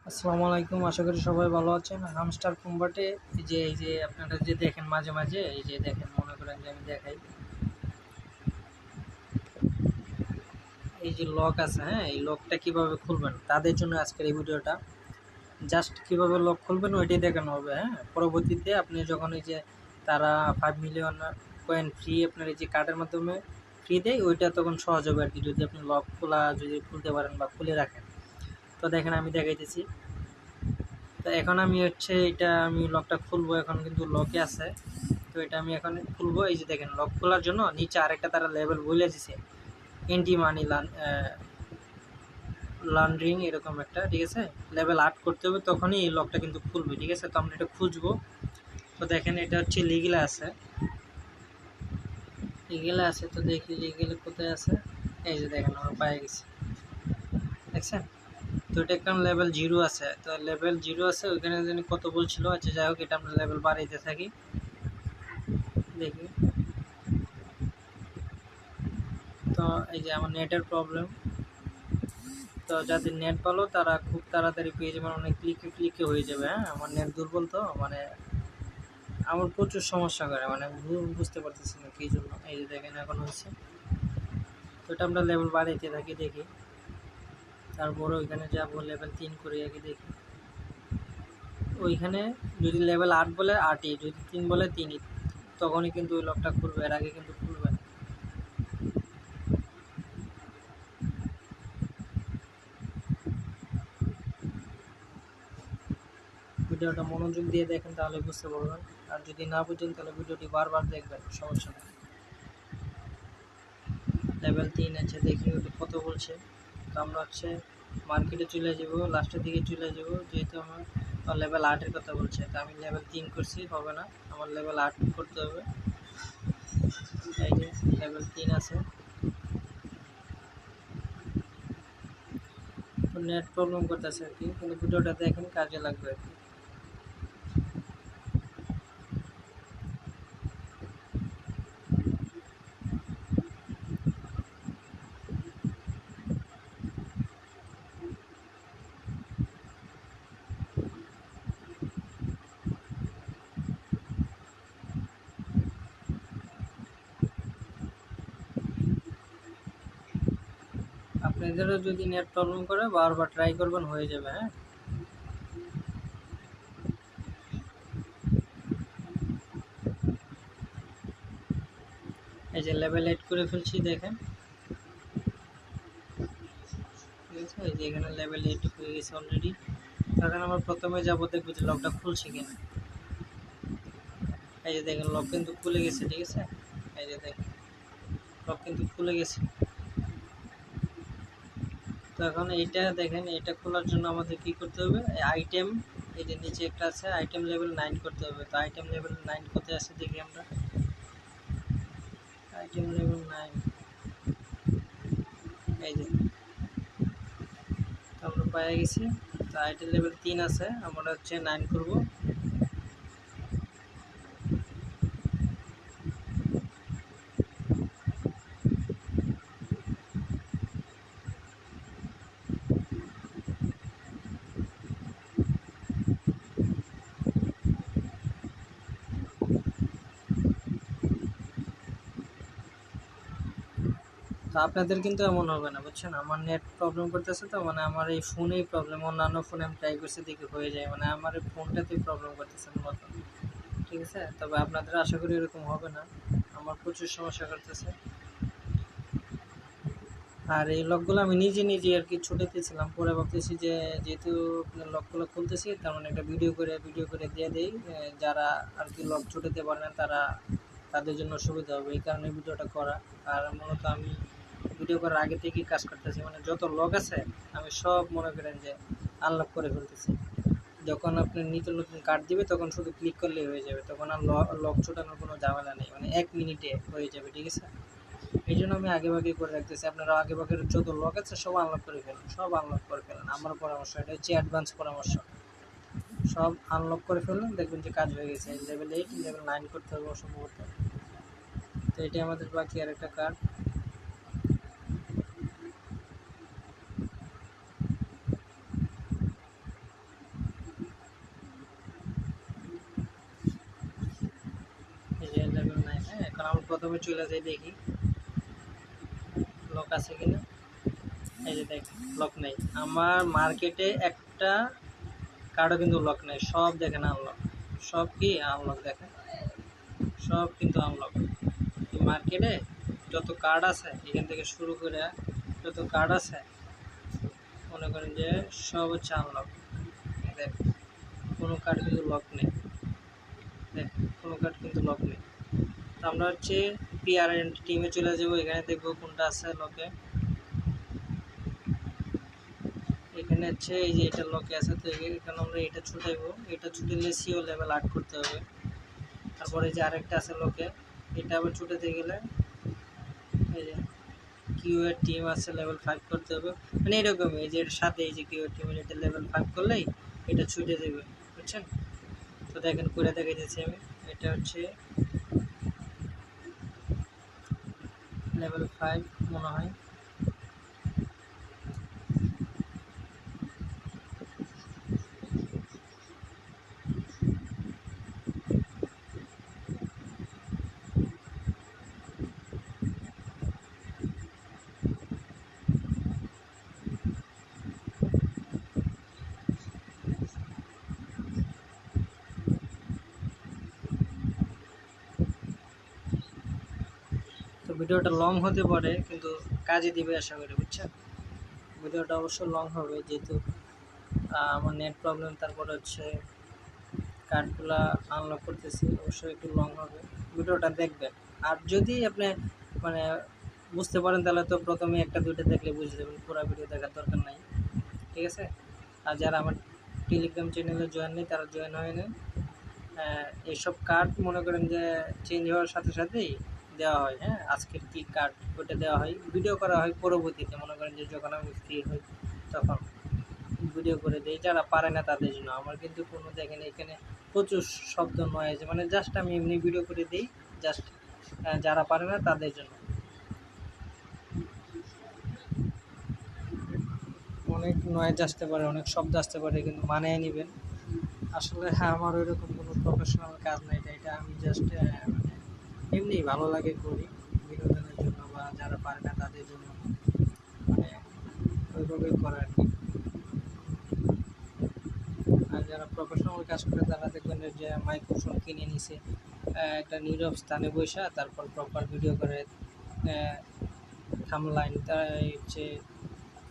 আসসালামু আলাইকুম। আশা করি সবাই ভালো আছেন। হামস্টার কম্বাটে এই যে আপনারা যে দেখেন মাঝে, মাঝে এই যে দেখেন মনে করেন যে আমি দেখাই। এই যে লক আছে, হ্যাঁ? এই লকটা কিভাবে খুলবেন তাদের জন্য আজকের এই ভিডিওটা। জাস্ট কিভাবে লক খুলবেন ওইটাই দেখানো হবে, হ্যাঁ? পরবর্তীতে আপনি যখন এই যে তারা 5 মিলিয়ন কয়েন ফ্রি আপনার এই যে কার্ডের মাধ্যমে ফ্রি দেয় ওইটা তখন সহজ হবে আরকি, যদি আপনি লক খোলা যদি খুলতে পারেন বা খুলে রাখেন। তো দেখেন আমি দেখাইতেছি। তো এখন আমি এটা আমি লকটা খুলবো, এখন কিন্তু লকে আছে। তো এটা আমি এখন খুলবো। এই যে দেখেন লক খোলার জন্য নিচে আরেকটা তারা লেভেল বলে দিছে, এন্টি মানি লন্ড্রিং এরকম একটা, ঠিক আছে? লেভেল 8 করতে হবে, তখনই এই লকটা কিন্তু খুলবে, ঠিক আছে? তো আমরা এটা খুঁজবো। তো দেখেন এটা হচ্ছে লিগেলে আছে, লিগেলে আছে। তো দেখি লিগেলে কোথায় আছে। এই যে দেখেন আমরা পাই গেছি, দেখছেন? তো এটা একটা লেভেল 0 আছে। তো লেভেল 0 আছে, ওইখানে জানি কত বলছিল। আচ্ছা যাই হোক, এটা আমরা লেভেল বাড়াইতে থাকি, দেখি। তো এই যে আমার নেটের প্রবলেম। তো যাদের নেট ভালো তারা খুব তাড়াতাড়ি পেয়ে যাবে, অনেক ক্লিকে ক্লিকে হয়ে যাবে, হ্যাঁ? আমার নেট দুর্বল, তো মানে আমার প্রচুর সমস্যা করে, মানে বুঝতে পারতেছি না কী জন্য। এই যে দেখেন এখন হয়েছে। তো এটা আমরা লেভেল বাড়াইতে থাকি, দেখি। তারপরে ওইখানে যাবো, লেভেল 3 করে আগে দেখি। ওইখানে যদি লেভেল 8 বলে 8ই, যদি 3 বলে 3ই, তখনই কিন্তু ওই লকটা খুলবে, এর আগে কিন্তু খুলবে না। ভিডিওটা মনোযোগ দিয়ে দেখেন তাহলে বুঝতে পারবেন, আর যদি না বুঝেন তাহলে ভিডিওটি বারবার দেখবেন, সমস্যা নেই। লেভেল 3 আছে, দেখি ওটা কত বলছে। তো আমরা মার্কেটে চলে যাব, লাস্টের দিকে চলে যাব, যেহেতু আমার লেভেল 8-এর কথা বলছে। তো আমি লেভেল 3 করছি, হবে না, আমার লেভেল 8 করতে হবে। এই যে লেভেল 3 আছে। তো নেট প্রবলেম করতেছে আর কি, কিন্তু ভিডিওটা দেখেন, কাজে লাগবে আর কি। আপনাদেরও যদি নেট প্রবলেম করে বারবার ট্রাই করবেন, হয়ে যাবে, হ্যাঁ? এই যে লেভেল 8 করে ফেলছি, দেখেন। ঠিক আছে, এই যে এখানে লেভেল 8 হয়ে গেছে অলরেডি। তখন আমরা প্রথমে যাবো, দেখবো যে লকটা খুলছে কিনা। এই যে দেখেন লক কিন্তু খুলে গেছে, ঠিক আছে? এই যে দেখেন লক কিন্তু খুলে গেছে। তো এখন এইটা দেখেন, এটা খোলার জন্য আমাদের কি করতে হবে? আইটেম, এই যে নিচে একটা আছে আইটেম লেভেল 9 করতে হবে। তো আইটেম লেভেল 9 কোথায় আছে দেখি আমরা। আইটেম লেভেল 9, এই যে, তো আমরা পেয়ে গেছি। তো আইটেম লেভেল 3 আছে, আমরা 9 করব। তো আপনাদের কিন্তু এমন হবে না, বুঝছেন? আমার নেট প্রবলেম করতেছে, তো মানে আমার এই ফোনেই প্রবলেম, অন্যান্য ফোনে আমি ট্রাই করছি দেখি হয়ে যায়, মানে আমার এই ফোনটাতেই প্রবলেম করতেছে মূলত, ঠিক আছে? তবে আপনাদের আশা করি এরকম হবে না, আমার প্রচুর সমস্যা করতেছে। আর এই লকগুলো আমি নিজে নিজে আর কি ছুটাইতেছিলাম, পরে ভাবতেছি যে যেহেতু আপনার লকগুলো খুলতেছি, তার মানে একটা ভিডিও করে দিয়ে দেই, যারা আর কি লক ছুটাতে পারে না তারা, তাদের জন্য সুবিধা হবে, এই কারণে ভিডিওটা করা। আর মূলত আমি ভিডিও করার আগে থেকেই কাজ করতেছি, মানে যত লক আছে আমি সব মনে করেন যে আনলক করে ফেলতেছি। যখন আপনি নতুন নতুন কার্ড দিবে তখন শুধু ক্লিক করলেই হয়ে যাবে, তখন আর লক ছোটানোর কোনো ঝামেলা নেই, মানে 1 মিনিটে হয়ে যাবে, ঠিক আছে? এই জন্য আমি আগে ভাগে করে রাখতেছি। আপনারা আগে ভাগের যত লক আছে সব আনলক করে ফেলুন, সব আনলক করে ফেলুন, আমার পরামর্শ, এটা হচ্ছে অ্যাডভান্স পরামর্শ। সব আনলক করে ফেলুন, দেখবেন যে কাজ হয়ে গেছে। লেভেল 8 লেভেল 9 করতে হবে অসম্ভবত। তো এটাই আমাদের বাকি আর একটা কার্ড। তাহলে আমরা প্রথমে চলে যাই, দেখি লক আছে কিনা। এই যে দেখেন লক নেই, আমার মার্কেটে একটা কার্ডও কিন্তু লক নেই, সব দেখেন আনলক, সব কি আনলক, দেখেন সব কিন্তু আনলক। মার্কেটে যত কার্ড আছে এখান থেকে শুরু করে যত কার্ড আছে মনে করেন যে সব হচ্ছে আনলক। দেখ কোনো কার্ড কিন্তু লক নেই, দেখ কোনো কার্ড কিন্তু লক নেই। তো আমরা হচ্ছে পিআরএন টিমে চলে যাবো, এখানে দেখবো কোনটা আছে লকে। এখানে হচ্ছে এই যে এটা লকে আছে, তো এখানে আমরা এটা ছুটাইবো, এটা ছুটাইলে সিও লেভেল 8 করতে হবে। তারপরে যে আরেকটা আছে লকে, এটা আবার ছুটাতে গেলে এই যে কিউ এর টিম আছে লেভেল 5 করতে হবে, মানে এরকমই। এই যে এর সাথে এই যে কিউ এর টিমের এটা লেভেল 5 করলেই এটা ছুটে দেবে, বুঝছেন? তো দেখেন করে দেখে দিচ্ছি আমি, এটা হচ্ছে লেভেল 5 মনে হয়। তো ভিডিওটা লং হতে পারে কিন্তু কাজে দিবে আশা করি, বুঝছেন? ভিডিওটা অবশ্য লং হবে যেহেতু আমার নেট প্রবলেম, তারপর হচ্ছে কার্ডগুলা আনলক করতেছি, অবশ্যই একটু লং হবে। ভিডিওটা দেখবেন, আর যদি আপনি মানে বুঝতে পারেন তাহলে তো প্রথমে একটা দুইটা দেখলে বুঝে যাবেন, পুরো ভিডিও দেখার দরকার নাই, ঠিক আছে? আর যারা আমার টেলিগ্রাম চ্যানেলে জয়েন নেই তারা জয়েন হয়ে নেন। এইসব কার্ড মনে করেন যে চেঞ্জ হওয়ার সাথে সাথেই দেওয়া হয়, হ্যাঁ আজকের কী কার্ড ওটা দেওয়া হয়, ভিডিও করা হয় পরবর্তীতে, মনে করেন যে যখন আমি ফ্রি হই তখন ভিডিও করে দিই, যারা পারে না তাদের জন্য। আমার কিন্তু কোনো দেখেন এখানে প্রচুর শব্দ নয়েজ, মানে জাস্ট আমি এমনি ভিডিও করে দিই, জাস্ট যারা পারে না তাদের জন্য। অনেক নয়েজ আসতে পারে, অনেক শব্দ আসতে পারে, কিন্তু মানিয়ে নেবেন। আসলে আমার ওইরকম কোনো প্রফেশনাল কাজ নাই, এটা আমি জাস্ট মানে এমনি ভালো লাগে করি বিনোদনের জন্য, বা যারা পারে না তাদের জন্য, মানে ওইভাবে করা আর কি। আর যারা প্রফেশনাল কাজ করে তারা দেখবেন যে মাইক্রোফোন কিনে নিছে, একটা নীরব স্থানে বসে তারপর প্রপার ভিডিও করে, থামলাইন তারা হচ্ছে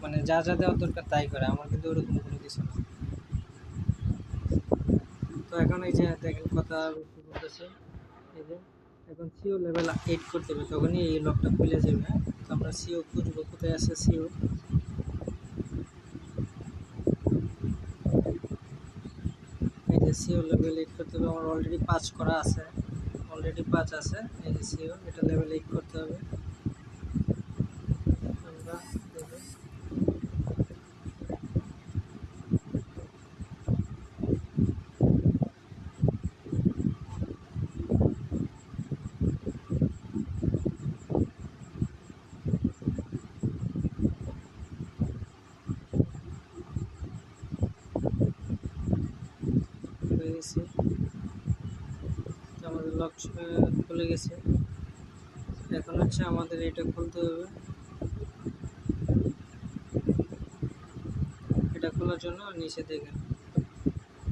মানে যা যা দেওয়ার দরকার তাই করে। আমার কিন্তু ওরকম কোনো কিছু না। তো এখন এই যে দেখেন কথা বলতেছে, এই যে এখন সিও লেভেল 8 করতে হবে, তখনই এই লকটা খুলে যাবে। হ্যাঁ, তো আমরা সিও খুঁজবো, কোথায় আছে সিও। এই যে সিও লেভেল 8 করতে হবে, আমার অলরেডি 5 করা আছে, অলরেডি 5 আছে। এই যে সিও, এটা লেভেল 8 করতে হবে। আমরা দেখব হয়ে গেছে, আমাদের লক খুলে গেছে। এখন হচ্ছে আমাদের এটা খুলতে হবে, এটা খোলার জন্য নিচে দেখেন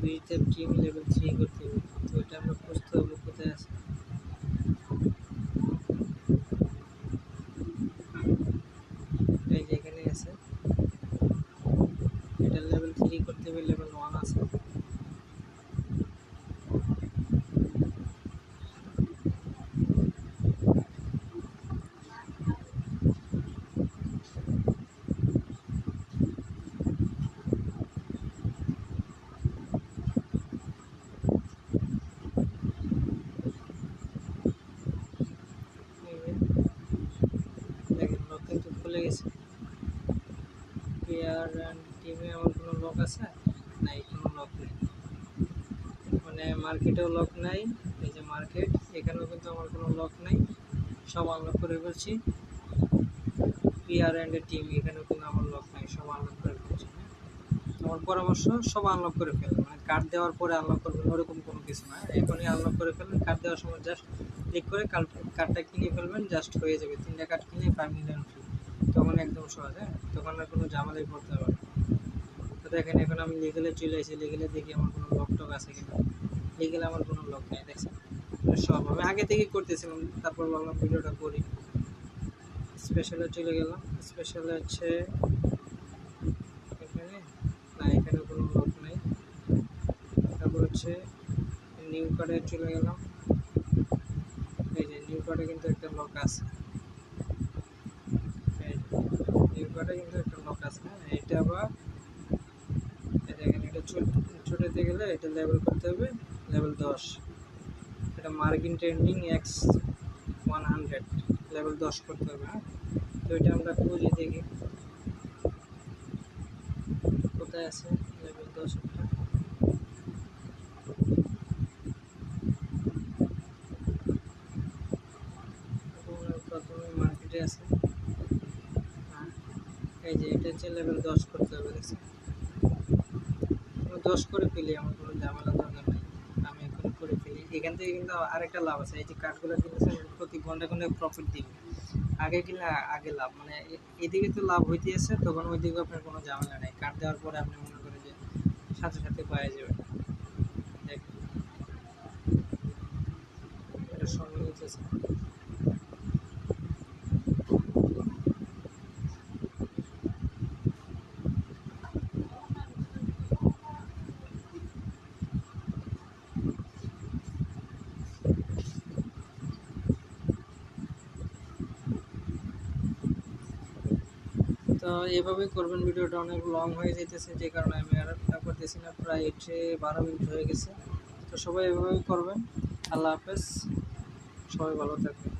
ভিজিটার টিম লেভেল 3 করতে হবে। তো এটা আমরা খুঁজতে হবে কোথায় আছে। এই যে এখানে আছে, এটা লেভেল 3 করতে হবে, লেভেল 1 আছে। দেখেন লক কিন্তু খুলে গেছে। প্লেয়ার অ্যান্ড টিমে আমার কোনো লক আছে নাই, কোনো লক নেই, মানে মার্কেটেও লক নাই। এই যে মার্কেট, এখানেও কিন্তু আমার কোনো লক নাই, সব আনলক করে ফেলছি। প্লেয়ার অ্যান্ড টিম, এখানেও কিন্তু আমার লক নাই, সব আনলক করে ফেলছি। আমার পরামর্শ সব আনলক করে ফেলবেন, মানে কার্ড দেওয়ার পরে আনলক করবেন ওরকম কোনো কিছু না, এখনই আনলক করে ফেলবেন। কার্ড দেওয়ার সময় জাস্ট ক্লিক করে কার্ডটা কিনে ফেলবেন, জাস্ট হয়ে যাবে। 3টা কার্ড কিনে 5 মিলিয়ন ফ্রি। তখন একদম সহজ, হ্যাঁ, তখন আর কোনো ঝামেলাই পড়তে হবে না। তো দেখেন এখন আমি লিগেলে চলে এসেছি, লিগেলে দেখি আমার কোনো লক টক আছে কিনা। লিগেলে আমার কোনো লক নেই, দেখছেন। সব আমি আগে থেকেই করতেছিলাম, তারপর ভাবলাম ভিডিওটা করি। স্পেশালে চলে গেলাম, স্পেশালে হচ্ছে এখানে না, এখানে কোনো লক নেই। তারপর হচ্ছে নিউ কার্ডে চলে গেলাম, এই যে নিউ কার্ডে কিন্তু একটা লক আছে, নিউ কার্ডে কিন্তু একটা লক আছে। হ্যাঁ, এটা আবার দেখেন, এটা ছোটাতে গেলে এটা লেভেল করতে হবে লেভেল 10। এটা মার্কিন ট্রেন্ডিং X100 লেভেল 10 করতে হবে। হ্যাঁ, তো এটা আমরা খুঁজে দেখি কোথায় আছে লেভেল 10। প্রথমে মার্কেটে আছে, এই যে এটা হচ্ছে লেভেল 10 করতে হবে, দেখছেন। 10 করে ফেলি, আমার কোনো ঝামেলা দরকার নেই, আমি এখন করে ফেলি। এখান থেকে কিন্তু আরেকটা লাভ আছে, এই যে কার্ডগুলো কিনেছেন প্রতি ঘন্টা ঘন্টা প্রফিট দিবে। আগে কিনলে আগে লাভ, মানে এদিকে তো লাভ হইতে আছে, তখন ওইদিকে আপনার কোনো ঝামেলা নেই। কার্ড দেওয়ার পরে আপনি মনে করেন যে সাথে সাথে পাওয়া যাবে। দেখেন এটা সময় নিতেছে। তো এভাবেই করবেন। ভিডিওটা অনেক লং হয়ে যেতেছে, যে কারণে আমি আর করতেছি না, প্রায় 12 মিনিট হয়ে গেছে। তো সবাই এভাবেই করবেন। আল্লাহ হাফেজ, সবাই ভালো থাকবেন।